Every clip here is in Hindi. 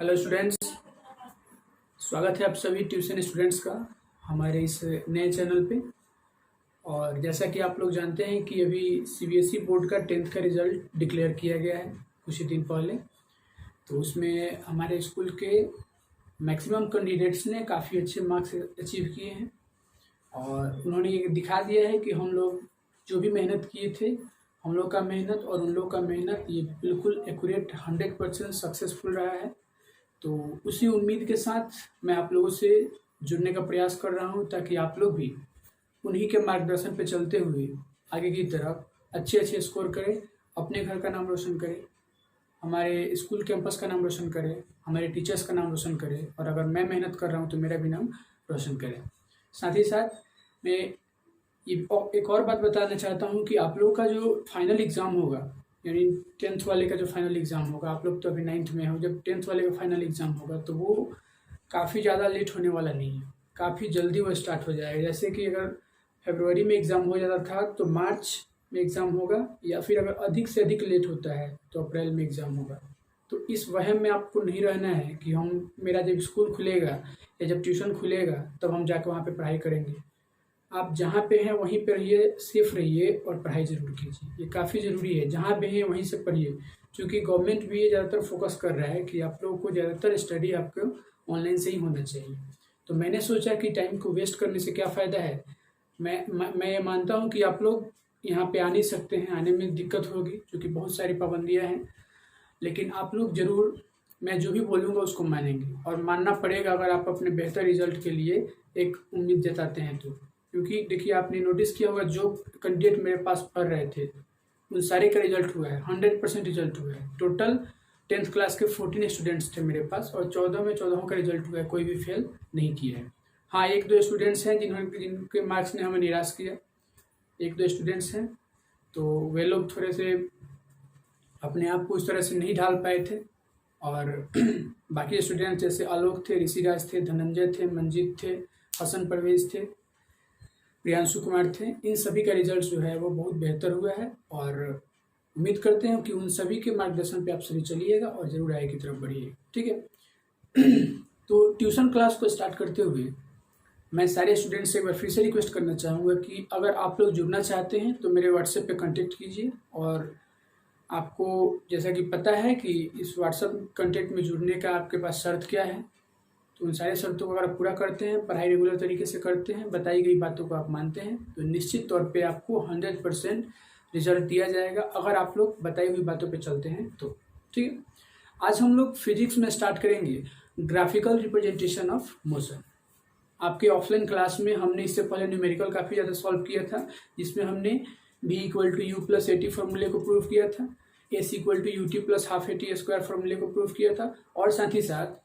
हेलो स्टूडेंट्स, स्वागत है आप सभी ट्यूशन स्टूडेंट्स का हमारे इस नए चैनल पे। और जैसा कि आप लोग जानते हैं कि अभी सीबीएसई बोर्ड का 10th का रिज़ल्ट डिक्लेयर किया गया है कुछ ही दिन पहले। तो उसमें हमारे स्कूल के मैक्सिमम कैंडिडेट्स ने काफ़ी अच्छे मार्क्स अचीव किए हैं और उन्होंने ये दिखा दिया है कि हम लोग जो भी मेहनत किए थे, हम लोग का मेहनत और उन लोग का मेहनत ये बिल्कुल एक्यूरेट 100% सक्सेसफुल रहा है। तो उसी उम्मीद के साथ मैं आप लोगों से जुड़ने का प्रयास कर रहा हूं ताकि आप लोग भी उन्हीं के मार्गदर्शन पे चलते हुए आगे की तरफ अच्छे अच्छे स्कोर करें, अपने घर का नाम रोशन करें, हमारे स्कूल कैंपस का नाम रोशन करें, हमारे टीचर्स का नाम रोशन करें और अगर मैं मेहनत कर रहा हूं तो मेरा भी नाम रोशन करें। साथ ही साथ मैं एक और बात बताना चाहता हूं कि आप लोगों का जो फाइनल एग्ज़ाम होगा, यानी 10th वाले का जो फाइनल एग्ज़ाम होगा, आप लोग तो अभी 9th में हो, जब 10th वाले का फाइनल एग्ज़ाम होगा तो वो काफ़ी ज़्यादा लेट होने वाला नहीं है, काफ़ी जल्दी वो स्टार्ट हो जाएगा। जैसे कि अगर फरवरी में एग्ज़ाम हो जाता था तो मार्च में एग्ज़ाम होगा, या फिर अगर अधिक से अधिक लेट होता है तो अप्रैल में एग्ज़ाम होगा। तो इस वहम में आपको नहीं रहना है कि मेरा जब स्कूल खुलेगा या जब ट्यूशन खुलेगा तब हम जाकर वहाँ पे पढ़ाई करेंगे। आप जहाँ पे हैं वहीं पे रहिए, सेफ रहिए और पढ़ाई ज़रूर कीजिए। ये काफ़ी ज़रूरी है, जहाँ पे हैं वहीं से पढ़िए, क्योंकि गवर्नमेंट भी ये ज़्यादातर फोकस कर रहा है कि आप लोगों को ज़्यादातर स्टडी आपको ऑनलाइन से ही होना चाहिए। तो मैंने सोचा कि टाइम को वेस्ट करने से क्या फ़ायदा है। मैं ये मानता हूँ कि आप लोग यहाँ पे आ नहीं सकते हैं, आने में दिक्कत होगी क्योंकि बहुत सारी पाबंदियाँ हैं, लेकिन आप लोग ज़रूर मैं जो भी बोलूँगा उसको मानेंगे और मानना पड़ेगा अगर आप अपने बेहतर रिजल्ट के लिए एक उम्मीद जताते हैं तो। क्योंकि देखिए, आपने नोटिस किया होगा जो कैंडिडेट मेरे पास पढ़ रहे थे उन सारे का रिजल्ट हुआ है, 100% रिजल्ट हुआ है। टोटल 10th क्लास के 14 स्टूडेंट्स थे मेरे पास और 14 में 14 का रिजल्ट हुआ है, कोई भी फेल नहीं किया है। हाँ, एक दो स्टूडेंट्स हैं जिनके मार्क्स ने हमें निराश किया, एक दो स्टूडेंट्स हैं, तो वे लोग थोड़े से अपने आप को उस तरह से नहीं ढाल पाए थे। और बाकी स्टूडेंट्स जैसे आलोक थे, ऋषिराज थे, धनंजय थे, मंजीत थे, हसन परवेज थे, प्रियांशु कुमार थे, इन सभी का रिजल्ट जो है वो बहुत बेहतर हुआ है और उम्मीद करते हैं कि उन सभी के मार्गदर्शन पे आप सभी चलिएगा और ज़रूर आगे की तरफ बढ़िए। ठीक है। तो ट्यूशन क्लास को स्टार्ट करते हुए मैं सारे स्टूडेंट्स से एक बार फिर से रिक्वेस्ट करना चाहूँगा कि अगर आप लोग जुड़ना चाहते हैं तो मेरे व्हाट्सएप पे कांटेक्ट कीजिए। और आपको जैसा कि पता है कि इस व्हाट्सएप कांटेक्ट में जुड़ने का आपके पास शर्त क्या है, तो उन सारे शर्तों को अगर आप पूरा करते हैं, पढ़ाई रेगुलर तरीके से करते हैं, बताई गई बातों को आप मानते हैं, तो निश्चित तौर पे आपको 100% रिजल्ट दिया जाएगा अगर आप लोग बताई हुई बातों पे चलते हैं तो। ठीक है। आज हम लोग फिजिक्स में स्टार्ट करेंगे ग्राफिकल रिप्रेजेंटेशन ऑफ मोशन। आपके ऑफलाइन क्लास में हमने इससे पहले न्यूमेरिकल काफ़ी ज़्यादा सॉल्व किया था, जिसमें हमने v=u+80 फॉर्मूले को प्रूव किया था, s=ut+12at² फॉर्मूले को प्रूव किया था, और साथ ही साथ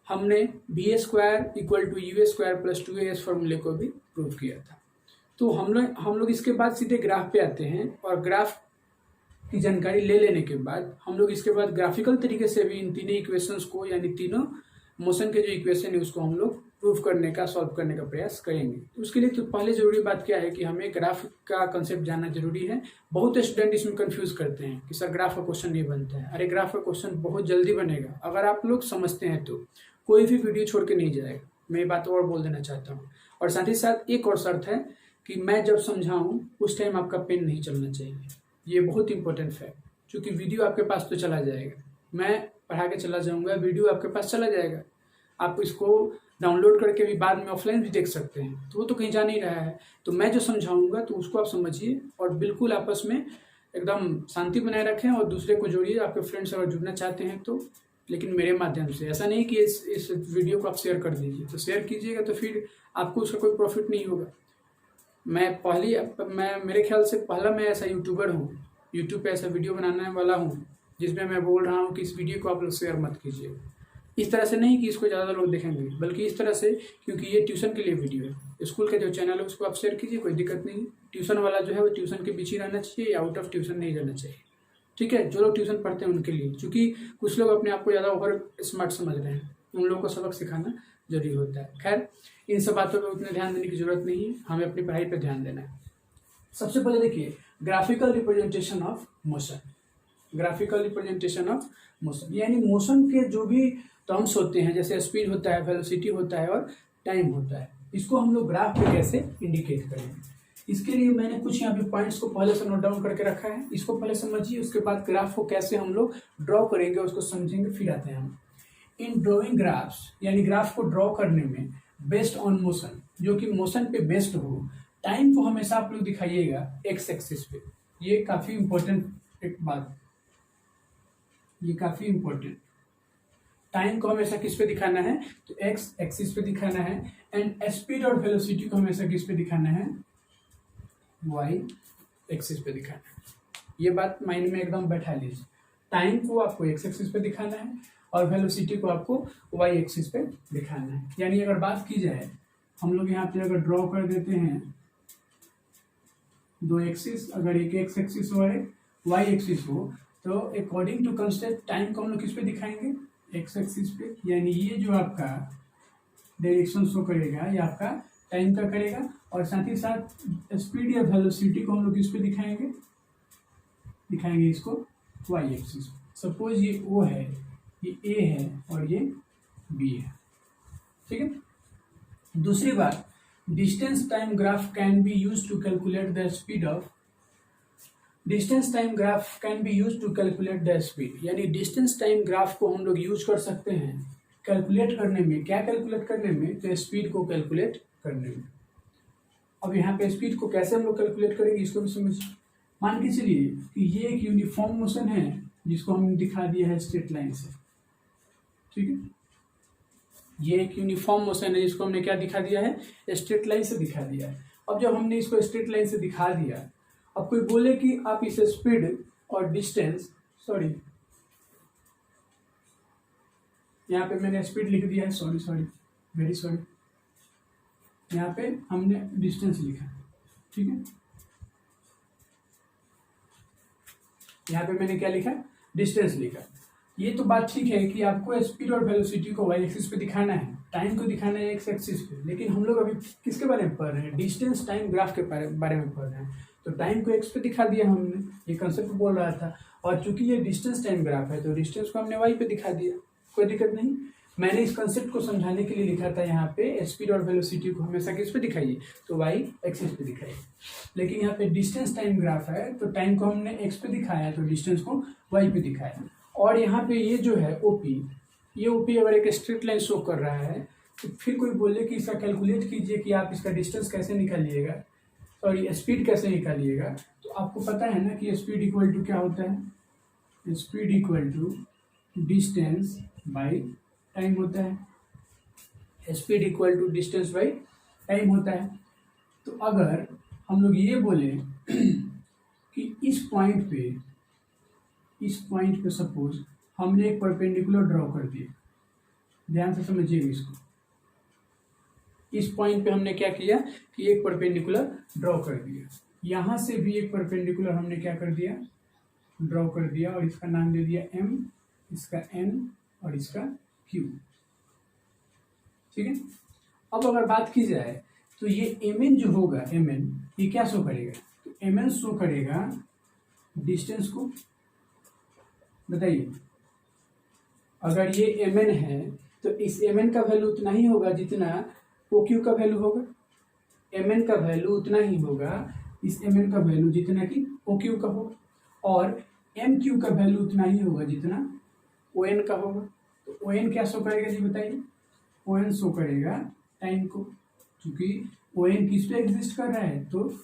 हमने v²=u² + 2as फॉर्मूले को भी प्रूव किया था। तो हम लोग इसके बाद सीधे ग्राफ पे आते हैं और ग्राफ की जानकारी ले लेने के बाद हम लोग इसके बाद ग्राफिकल तरीके से भी इन तीनों इक्वेशंस को, यानी तीनों मोशन के जो इक्वेशन है उसको हम लोग प्रूव करने का, सॉल्व करने का प्रयास करेंगे। तो उसके लिए तो पहले ज़रूरी बात क्या है कि हमें ग्राफ का कंसेप्ट जानना जरूरी है। बहुत स्टूडेंट इसमें कंफ्यूज करते हैं कि सर ग्राफ का क्वेश्चन नहीं बनता है। अरे ग्राफ का क्वेश्चन बहुत जल्दी बनेगा अगर आप लोग समझते हैं तो। कोई भी वीडियो छोड़ के नहीं जाएगा, मैं ये बात और बोल देना चाहता हूँ। और साथ ही साथ एक और शर्त है कि मैं जब समझाऊँ उस टाइम आपका पेन नहीं चलना चाहिए। ये बहुत इंपॉर्टेंट है, क्योंकि वीडियो आपके पास तो चला जाएगा, मैं पढ़ा के चला जाऊँगा, वीडियो आपके पास चला जाएगा, आप इसको डाउनलोड करके भी बाद में ऑफलाइन भी देख सकते हैं, तो वो तो कहीं जा नहीं रहा है। तो मैं जो समझाऊंगा तो उसको आप समझिए और बिल्कुल आपस में एकदम शांति बनाए रखें और दूसरे को जोड़िए। आपके फ्रेंड्स अगर जुड़ना चाहते हैं तो, लेकिन मेरे माध्यम से, ऐसा नहीं कि इस वीडियो को आप शेयर कर दीजिए। तो शेयर कीजिएगा तो फिर आपको उसका कोई प्रॉफिट नहीं होगा। मैं मेरे ख्याल से पहला मैं ऐसा यूट्यूबर हूँ, यूट्यूब पे ऐसा वीडियो बनाने वाला हूँ जिसमें मैं बोल रहा हूँ कि इस वीडियो को आप लोग शेयर मत कीजिए। इस तरह से नहीं कि इसको ज़्यादा लोग देखेंगे, बल्कि इस तरह से क्योंकि ये ट्यूशन के लिए वीडियो है। स्कूल का जो चैनल है उसको आप शेयर कीजिए, कोई दिक्कत नहीं। ट्यूशन वाला जो है वो ट्यूशन के बीच ही रहना चाहिए, या आउट ऑफ ट्यूशन नहीं रहना चाहिए। ठीक है। जो लोग ट्यूशन पढ़ते हैं उनके लिए, क्योंकि कुछ लोग अपने आप को ज़्यादा ओवर स्मार्ट समझ रहे हैं, उन लोगों को सबक सिखाना जरूरी होता है। खैर, इन सब बातों पर उतने ध्यान देने की जरूरत नहीं है, हमें अपनी पढ़ाई पर ध्यान देना है। सबसे पहले देखिए graphical representation of motion. Graphical representation of motion, यानी मोशन के जो भी टर्म्स होते हैं, जैसे स्पीड होता है, वेलोसिटी होता है और टाइम होता है, इसको हम लोग ग्राफ पे कैसे इंडिकेट करेंगे। इसके लिए मैंने कुछ यहाँ पे पॉइंट्स को पहले से नोट डाउन करके रखा है, इसको पहले समझिए, उसके बाद ग्राफ को कैसे हम लोग ड्रॉ करेंगे उसको समझेंगे, फिर आते हैं हम इन ड्रॉइंग ग्राफ्स, यानी ग्राफ को ड्रॉ करने में बेस्ड ऑन मोशन, जो कि मोशन पे बेस्ड हो, टाइम को हमेशा आप लोग दिखाइएगा एक्स एक्सिस पे। ये काफ़ी इंपॉर्टेंट एक बात, ये काफ़ी इंपॉर्टेंट, टाइम को हमेशा किस पे दिखाना है, तो एक्स एक्सिस पे दिखाना है, एंड स्पीड और वेलोसिटी को हमेशा किस पे दिखाना है, वाई एक्सिस पे दिखाना है। ये बात माइंड में एकदम बैठा लीजिए, टाइम को आपको एक्स एक्सिस पे दिखाना है और वेलोसिटी को आपको वाई एक्सिस पे दिखाना है। यानी अगर बात की जाए, हम लोग यहाँ पे अगर ड्रॉ कर देते हैं दो एक्सिस, अगर एक एक्स एक्सिस हो एक वाई एक्सिस हो, तो अकॉर्डिंग टू कंसेप्ट टाइम को हम लोग किस पे दिखाएंगे, एक्स एक्सिस पे। यानी ये जो आपका डायरेक्शन शो करेगा ये आपका टाइम का करेगा, और साथ ही साथ स्पीड या वेलोसिटी को हम लोग किस पे दिखाएंगे, दिखाएंगे इसको वाई एक्सिस। सपोज ये ओ है, ये ए है और ये बी है, ठीक है। दूसरी बात, distance time graph can be use to calculate the speed of, distance time graph can be use to calculate the speed, यानी डिस्टेंस टाइम ग्राफ को हम लोग यूज कर सकते हैं कैलकुलेट करने में। क्या कैलकुलेट करने में, तो स्पीड को कैलकुलेट करने में। अब यहाँ पे स्पीड को कैसे हम लोग कैलकुलेट करेंगे इसको भी समझिए। मान के चलिए कि ये एक यूनिफॉर्म मोशन है जिसको हमने दिखा दिया है स्ट्रेट लाइन से, ठीक है। ये एक यूनिफॉर्म मोशन है जिसको हमने क्या दिखा दिया है, स्ट्रेट लाइन से दिखा दिया है। अब जब हमने इसको स्ट्रेट लाइन से दिखा दिया, अब कोई बोले कि आप इसे स्पीड और डिस्टेंस, सॉरी यहाँ पे मैंने स्पीड लिख दिया है, सॉरी वेरी सॉरी, यहाँ पे हमने डिस्टेंस लिखा, ठीक है। यहाँ पे मैंने क्या लिखा, डिस्टेंस लिखा। ये तो बात ठीक है कि आपको स्पीड और वेलोसिटी को वाई एक्सिस पे दिखाना है, टाइम को दिखाना है एक्स एक्सिस पे, लेकिन हम लोग अभी किसके बारे में पढ़ रहे हैं, डिस्टेंस टाइम ग्राफ के बारे में पढ़ रहे हैं। तो टाइम को एक्स पे दिखा दिया हमने, ये कंसेप्ट बोल रहा था, और चूंकि ये डिस्टेंस टाइम ग्राफ है तो डिस्टेंस को हमने वाई पे दिखा दिया, कोई दिक्कत नहीं। मैंने इस कंसेप्ट को समझाने के लिए लिखा था यहाँ पे स्पीड और वेलोसिटी को हमेशा किस पे दिखाइए, तो वाई एक्सिस पे दिखाइए। लेकिन यहाँ पे डिस्टेंस टाइम ग्राफ है तो टाइम को हमने एक्स पे दिखाया तो डिस्टेंस को वाई पे दिखाया। और यहाँ पे ये जो है ओपी, ये ओपी अगर एक स्ट्रेट लाइन शो कर रहा है तो फिर कोई बोले कि इसका कैलकुलेट कीजिए कि आप इसका डिस्टेंस कैसे निकालिएगा, सॉरी स्पीड कैसे निकालिएगा, तो आपको पता है ना कि स्पीड इक्वल टू क्या होता है, speed equal to distance by time होता है, speed equal to distance by time होता है। तो अगर हम लोग ये बोले कि इस पॉइंट पे सपोज हमने एक परपेंडिकुलर ड्रॉ कर दिया, ध्यान से समझिएगा इसको, इस पॉइंट पे हमने क्या किया कि एक परपेंडिकुलर ड्रॉ कर दिया, यहाँ से भी एक परपेंडिकुलर हमने क्या कर दिया, ड्रॉ कर दिया, और इसका नाम दे दिया m, इसका n और इसका q, ठीक है। अब अगर बात की जाए तो ये mn जो होगा, mn ये क्या शो करेगा, तो mn शो करेगा डिस्टेंस को। बताइए, अगर ये mn है तो इस mn का वैल्यू उतना ही होगा जितना OQ का वैल्यू होगा, mn का वैल्यू उतना ही होगा इस mn का वैल्यू जितना कि OQ का होगा, और MQ का वैल्यू उतना ही होगा जितना ON का होगा। तो ON क्या शो करेगा जी बताइए, ON शो करेगा टाइम को, क्योंकि ON किस पे एग्जिस्ट कर रहा है, तो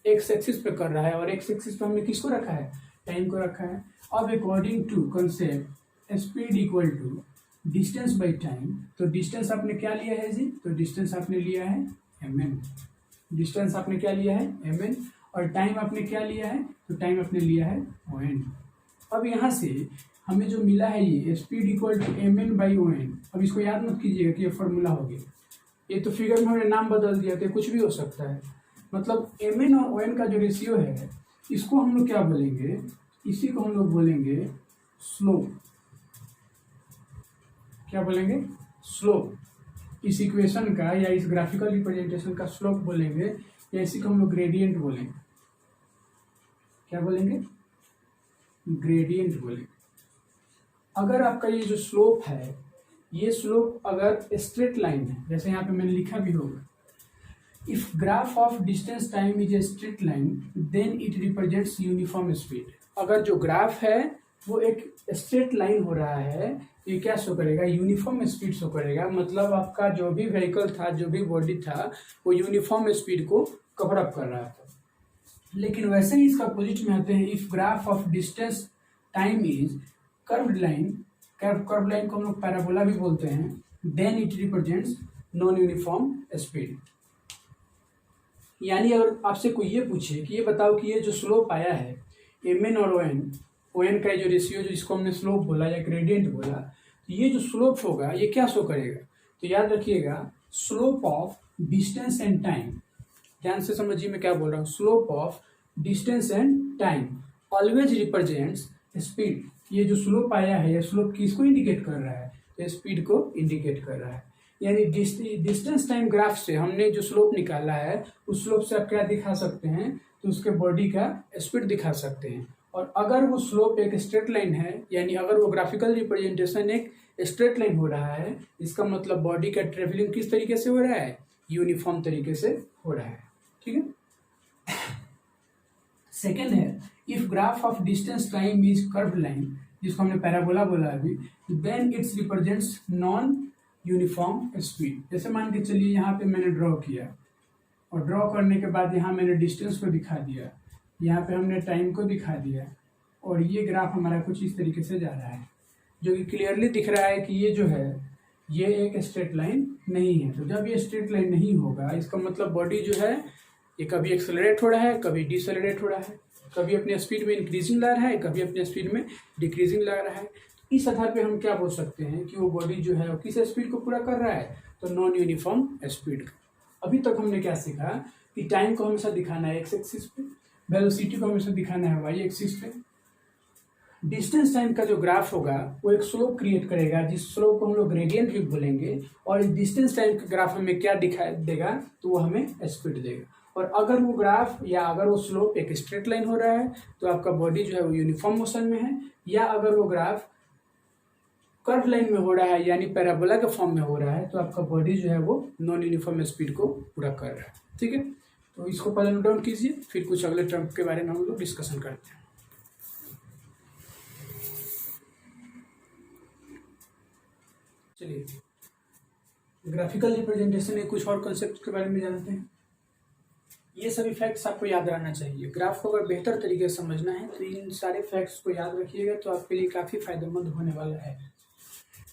एक्स एक्सिस पे कर रहा है, और एक्स एक्सिस पे हमने किसको रखा है, टाइम को रखा है। अब according to concept speed equal to distance by time, तो डिस्टेंस आपने क्या लिया है जी, तो डिस्टेंस आपने लिया है mn, डिस्टेंस आपने क्या लिया है mn, और टाइम आपने क्या लिया है, तो टाइम आपने लिया है ON। अब यहाँ से हमें जो मिला है ये speed equal to mn by ON, अब इसको याद मत कीजिएगा कि ये फॉर्मूला हो गया, ये तो फिगर में हमने नाम बदल दिया तो कुछ भी हो सकता है। मतलब mn और ON का जो रेशियो है इसको हम लोग क्या बोलेंगे, इसी को हम लोग बोलेंगे स्लोप, क्या बोलेंगे, स्लोप। इस इक्वेशन का या इस ग्राफिकल रिप्रेजेंटेशन का स्लोप बोलेंगे, या इसी को हम लोग ग्रेडियंट बोलेंगे, क्या बोलेंगे, ग्रेडियंट बोलेंगे। अगर आपका ये जो स्लोप है, ये स्लोप अगर स्ट्रेट लाइन है, जैसे यहाँ पे मैंने लिखा भी होगा, if graph of distance time is a straight line then it represents uniform speed. अगर जो ग्राफ है वो एक स्ट्रेट लाइन हो रहा है, ये क्या शो करेगा, यूनिफॉर्म स्पीड शो करेगा। मतलब आपका जो भी व्हीकल था, जो भी बॉडी था, वो यूनिफॉर्म स्पीड को कवर अप कर रहा था। लेकिन वैसे ही इसका अपोजिट में आते हैं, if graph of distance time is curved line, curve line को हम लोग पैराबोला भी बोलते हैं, then it represents non uniform speed. यानी अगर आपसे कोई ये पूछे कि ये बताओ कि ये जो स्लोप आया है एम एन और ओ एन का जो रेशियो, जो इसको हमने स्लोप बोला या ग्रेडियंट बोला, तो ये जो स्लोप होगा ये क्या शो करेगा, तो याद रखिएगा slope of distance and time. ध्यान से समझिए मैं क्या बोल रहा हूँ, slope of distance and time always represents speed. ये जो स्लोप आया है, ये स्लोप किसको इंडिकेट कर रहा है, तो स्पीड को इंडिकेट कर रहा है। यानी डिस्टेंस टाइम ग्राफ से हमने जो स्लोप निकाला है, उस स्लोप से आप क्या दिखा सकते हैं, तो उसके बॉडी का स्पीड दिखा सकते हैं। और अगर वो स्लोप एक स्ट्रेट लाइन है, यानी अगर वो ग्राफिकल रिप्रेजेंटेशन एक स्ट्रेट लाइन हो रहा है, इसका मतलब बॉडी का ट्रेवलिंग किस तरीके से हो रहा है, यूनिफॉर्म तरीके से हो रहा है। ठीक है। सेकेंड है, if graph of distance time is curve line, जिसको हमने पैराबोला बोला अभी, then it's represents non uniform speed. जैसे मान के चलिए यहाँ पे मैंने ड्रॉ किया, और ड्रॉ करने के बाद यहाँ मैंने डिस्टेंस को दिखा दिया, यहाँ पे हमने टाइम को दिखा दिया, और ये ग्राफ हमारा कुछ इस तरीके से जा रहा है, जो कि क्लियरली दिख रहा है कि ये जो है ये एक स्ट्रेट लाइन नहीं है। तो जब ये स्ट्रेट लाइन नहीं होगा, इसका मतलब बॉडी जो है ये कभी एक्सेलरेट हो रहा है, कभी डिसेलरेट हो रहा है, कभी अपने स्पीड में इंक्रीजिंग ला रहा है, कभी अपने स्पीड में डिक्रीजिंग ला रहा है। इस आधार पे हम क्या बोल सकते हैं कि वो बॉडी जो है वो किस स्पीड को पूरा कर रहा है, तो नॉन यूनिफॉर्म स्पीड का। अभी तक हमने क्या सीखा कि टाइम को हमेशा दिखाना है एक्स एक्सिस पे, वेलोसिटी को हमेशा दिखाना है वाई एक्सिस पे। डिस्टेंस टाइम का जो ग्राफ होगा वो एक स्लोप क्रिएट करेगा, जिस स्लोप को हम लोग ग्रेडियंट भी बोलेंगे, और इस डिस्टेंस टाइम का ग्राफ हमें क्या दिखा देगा, तो वो हमें स्पीड देगा। और अगर वो ग्राफ या अगर वो स्लोप एक स्ट्रेट लाइन हो रहा है, तो आपका बॉडी जो है वो यूनिफॉर्म मोशन में है, या अगर वो ग्राफ कर्व लाइन में हो रहा है यानी पैराबोला के फॉर्म में हो रहा है, तो आपका बॉडी जो है वो नॉन यूनिफॉर्म स्पीड को पूरा कर रहा है। ठीक है। तो इसको पहले नोट डाउन कीजिए, फिर कुछ अगले टर्म के बारे में हम लोग डिस्कशन करते हैं। चलिए ग्राफिकल रिप्रेजेंटेशन के कुछ और कॉन्सेप्ट के बारे में जानते हैं। ये सभी फैक्ट्स आपको याद रहना चाहिए। ग्राफ को अगर बेहतर तरीके से समझना है तो इन सारे फैक्ट्स को याद रखिएगा, तो आपके लिए काफ़ी फायदेमंद होने वाला है।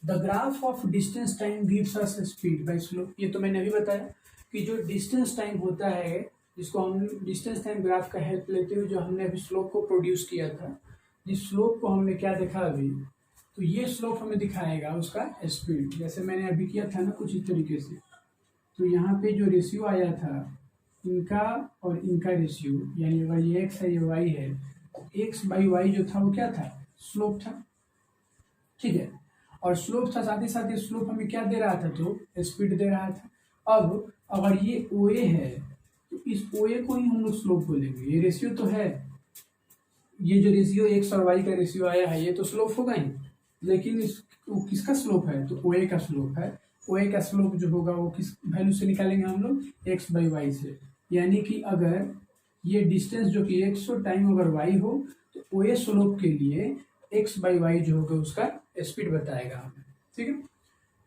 The graph of distance time gives us speed bye slope. ये तो मैंने अभी बताया कि जो डिस्टेंस टाइम होता है, जिसको हम डिस्टेंस टाइम ग्राफ का हेल्प लेते हुए जो हमने अभी स्लोप को प्रोड्यूस किया था, जिस स्लोप को हमने क्या देखा अभी, तो ये स्लोप हमें दिखाएगा उसका स्पीड। जैसे मैंने अभी किया था ना कुछ इस तरीके से, तो यहाँ पे जो रेशियो आया था इनका और इनका रेशियो, यानी अगर ये एक्स है ये वाई है, एक्स बाई वाई जो था वो क्या था, स्लोप था। ठीक है। और स्लोप था, साथ ही साथ ये स्लोप हमें क्या दे रहा था, तो स्पीड दे रहा था। अब अगर ये ओ ए है, तो इस ओ ए को ही हम लोग स्लोप बोलेंगे। ये रेशियो तो है, ये जो रेशियो एक्स और वाई का रेशियो आया है, ये तो स्लोप होगा ही, लेकिन वो किसका स्लोप है, तो ओ ए का स्लोप है। ओ ए का स्लोप जो होगा वो किस वैल्यू से निकालेंगे हम लोग, एक्स बाई वाई से। यानी कि अगर ये डिस्टेंस जो कि एक्स हो, टाइम अगर वाई हो, तो ओ ए स्लोप के लिए एक्स बाई वाई जो होगा उसका स्पीड बताएगा हमें। ठीक है।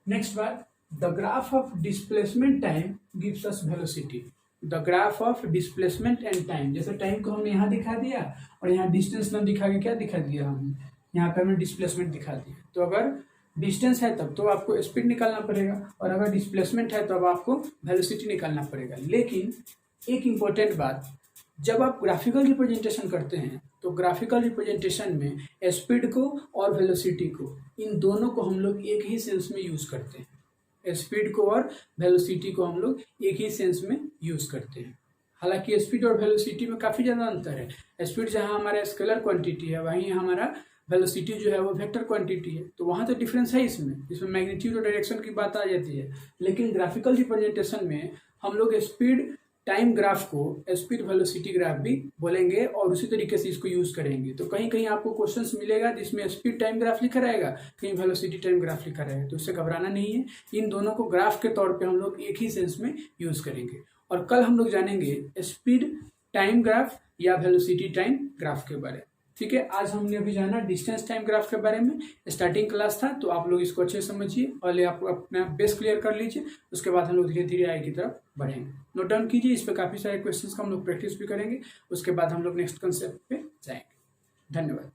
नेक्स्ट बात, the graph of displacement time gives us velocity. The graph of displacement and time, जैसे टाइम को हमने यहाँ दिखा दिया और यहाँ डिस्टेंस ना दिखा के क्या दिखा दिया हमने, यहाँ पे हमने डिस्प्लेसमेंट दिखा दिया। तो अगर डिस्टेंस है तब तो आपको स्पीड निकालना पड़ेगा, और अगर डिस्प्लेसमेंट है तो अब आपको वेलोसिटी निकालना पड़ेगा। लेकिन एक इम्पोर्टेंट बात, जब आप ग्राफिकल रिप्रेजेंटेशन करते हैं तो ग्राफिकल रिप्रेजेंटेशन में स्पीड को और वेलोसिटी को, इन दोनों को हम लोग एक ही सेंस में यूज करते हैं। स्पीड को और वेलोसिटी को हम लोग एक ही सेंस में यूज करते हैं। हालांकि स्पीड और वेलोसिटी में काफ़ी ज़्यादा अंतर है। स्पीड जहाँ हमारा स्केलर क्वांटिटी है, वहीं हमारा वेलोसिटी जो है वो वेक्टर क्वांटिटी है, तो वहाँ तो डिफरेंस है। इसमें मैग्नीट्यूड और डायरेक्शन की बात आ जाती है। लेकिन ग्राफिकल रिप्रेजेंटेशन में हम लोग स्पीड टाइम ग्राफ को स्पीड वेलोसिटी ग्राफ भी बोलेंगे और उसी तरीके से इसको यूज करेंगे। तो कहीं कहीं आपको क्वेश्चंस मिलेगा जिसमें स्पीड टाइम ग्राफ लिखा रहेगा, कहीं वेलोसिटी टाइम ग्राफ लिखा रहेगा, तो इससे घबराना नहीं है। इन दोनों को ग्राफ के तौर पे हम लोग एक ही सेंस में यूज करेंगे। और कल हम लोग जानेंगे स्पीड टाइम ग्राफ या वेलोसिटी टाइम ग्राफ के बारे में। ठीक है, आज हमने अभी जाना डिस्टेंस टाइम ग्राफ के बारे में। स्टार्टिंग क्लास था तो आप लोग इसको अच्छे से समझिए, पहले आप अपना बेस क्लियर कर लीजिए, उसके बाद हम लोग धीरे धीरे आगे की तरफ बढ़ेंगे। नोट डाउन कीजिए, इस पर काफी सारे क्वेश्चंस का हम लोग प्रैक्टिस भी करेंगे, उसके बाद हम लोग नेक्स्ट कंसेप्ट पे जाएंगे। धन्यवाद।